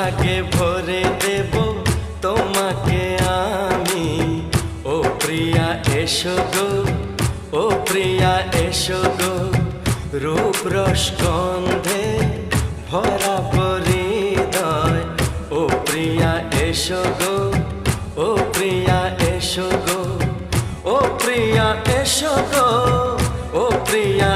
সোহাগে ভরে দেব তোমাকে আমি। ও প্রিয়া এসো গো, ও প্রিয়া এসো গো, রূপ রস গন্ধে ভরা হৃদয়। ও প্রিয়া এসো গো, ও প্রিয়া এসো গো, ও প্রিয়া এসো গো।